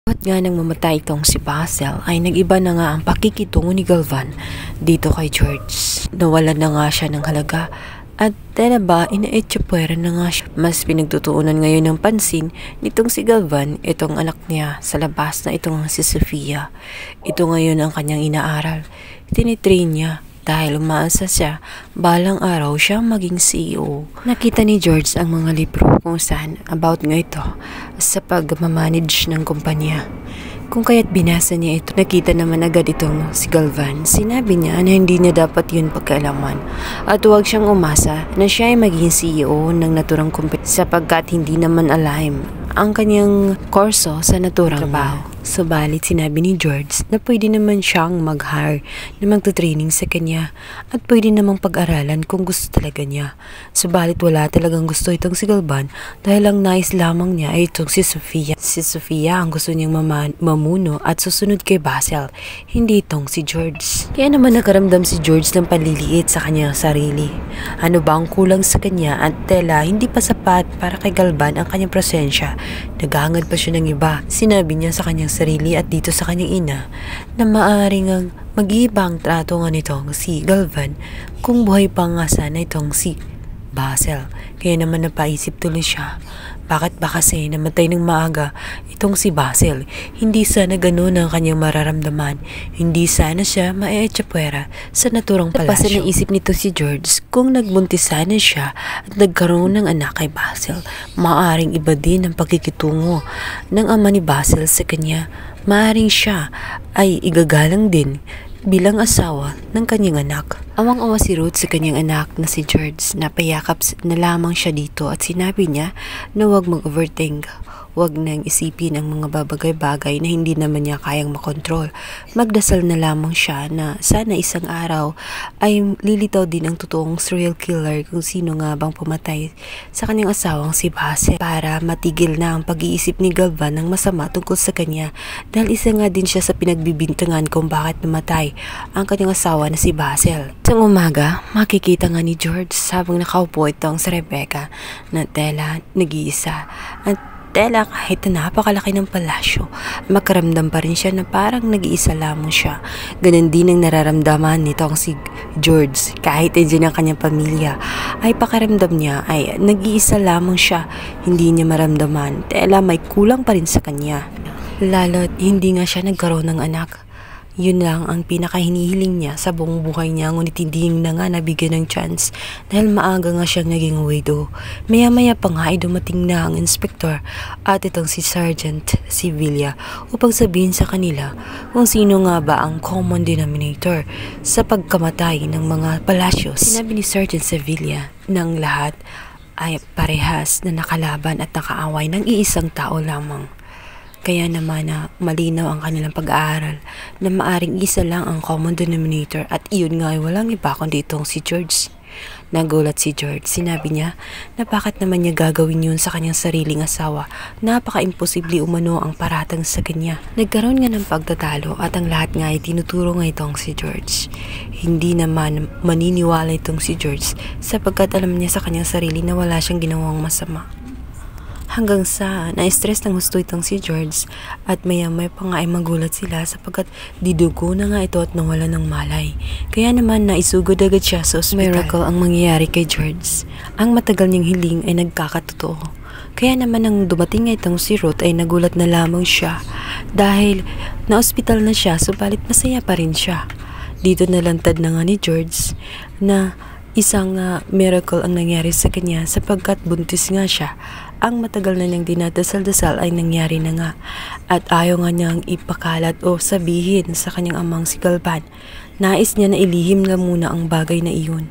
At nga nang mamatay itong si Basil ay nag-iba na nga ang pakikitungo ni Galvan dito kay George. Nawalan na nga siya ng halaga at tela ba inaetsyapwera na nga siya. Mas pinagtutuunan ngayon ng pansin nitong si Galvan itong anak niya sa labas na itong si Sofia. Ito ngayon ang kanyang inaaral. Tinitrain niya dahil umaasa siya balang araw siya maging CEO. Nakita ni George ang mga libro kung saan about nga ito sa pag-manage ng kumpanya. Kung kaya't binasa niya ito, nakita naman agad itong si Galvan. Sinabi niya na hindi niya dapat yun pagkaalaman at huwag siyang umasa na siya ay maging CEO ng naturang kumpanya sapagkat hindi naman alam ang kanyang kurso sa naturang trabaho. Subalit sinabi ni George na pwede naman siyang mag-hire na magtutraining sa kanya at pwede namang pag-aralan kung gusto talaga niya. Subalit wala talagang gusto itong si Galvan dahil ang nais lamang niya ay itong si Sofia. Si Sofia ang gusto niyang mamuno at susunod kay Basil, hindi itong si George. Kaya naman nakaramdam si George ng panliliit sa kanyang sarili. Ano ba ang kulang sa kanya at tela hindi pa sapat para kay Galvan ang kanyang presensya. Naghahangad pa siya ng iba. Sinabi niya sa kanyang sarili at dito sa kanyang ina na maaaring ang mag-iiba ang trato nga nitong si Galvan kung buhay pa nga sana itong si Basil. Kaya naman napaisip tuloy siya, bakit ba kasi namatay ng maaga itong si Basil? Hindi sana ganun ang kanyang mararamdaman. Hindi sana siya maeetsapwera sa naturang palasyo. Tapos naisip nito si George kung nagbuntis sana siya at nagkaroon ng anak kay Basil. Maaring iba din ang pagkikitungo ng ama ni Basil sa kanya. Maaring siya ay igagalang din bilang asawa ng kanyang anak. Awang-awa si Ruth sa kanyang anak na si George. Napayakap na lamang siya dito at sinabi niya na huwag mag-overthink. Huwag nang isipin ang mga babagay-bagay na hindi naman niya kayang makontrol. Magdasal na lamang siya na sana isang araw ay lilitaw din ang totoong serial killer kung sino nga bang pumatay sa kanyang asawang si Basil para matigil na ang pag-iisip ni Galvan ng masama tungkol sa kanya dahil isa nga din siya sa pinagbibintangan kung bakit namatay ang kanyang asawa na si Basil. Isang umaga, makikita nga ni George habang nakaupo itong si Rebecca na tela nag-iisa at tela kahit na napakalaki ng palasyo, makaramdam pa rin siya na parang nag-iisa lamang siya. Ganun din ang nararamdaman nitong si George. Kahit andyan ang kanyang pamilya, ay pakaramdam niya ay nag-iisa lamang siya. Hindi niya maramdaman. Tela may kulang pa rin sa kanya. Lalo't hindi nga siya nagkaroon ng anak. Yun lang ang pinakahinihiling niya sa buong buhay niya, ngunit hindi na nga nabigyan ng chance dahil maaga nga siyang naging widow. Maya-maya pa nga ay dumating na ang inspector at itong si Sergeant Sevilla upang sabihin sa kanila kung sino nga ba ang common denominator sa pagkamatay ng mga palasyos. Sinabi ni Sergeant Sevilla ng lahat ay parehas na nakalaban at nakaaway ng iisang tao lamang. Kaya naman na malinaw ang kanilang pag-aaral na maaring isa lang ang common denominator at iyon nga ay walang iba kundi itong si George. Nagulat si George. Sinabi niya na bakit naman niya gagawin yun sa kanyang sariling asawa. Napaka-imposible umano ang paratang sa kanya. Nagkaroon nga ng pagtatalo at ang lahat nga ay tinuturo nga itong si George. Hindi naman maniniwala itong si George sapagkat alam niya sa kanyang sarili na wala siyang ginawang masama. Hanggang sa na-stress ng gusto itong si George at maya-maya pa nga ay magulat sila sapagkat didugo na nga ito at nawala ng malay. Kaya naman naisugod agad siya sa ospital. Miracle ang mangyayari kay George. Ang matagal niyang hiling ay nagkakatotoo. Kaya naman nang dumating nga itong si Ruth ay nagulat na lamang siya dahil na-ospital na siya subalit masaya pa rin siya. Dito nalantad na nga ni George na isang miracle ang nangyari sa kanya sapagkat buntis nga siya. Ang matagal na niyang dinadasal-dasal ay nangyari na nga at ayaw nga niyang ipakalat o sabihin sa kanyang amang si Galvan. Nais niya na ilihim na muna ang bagay na iyon.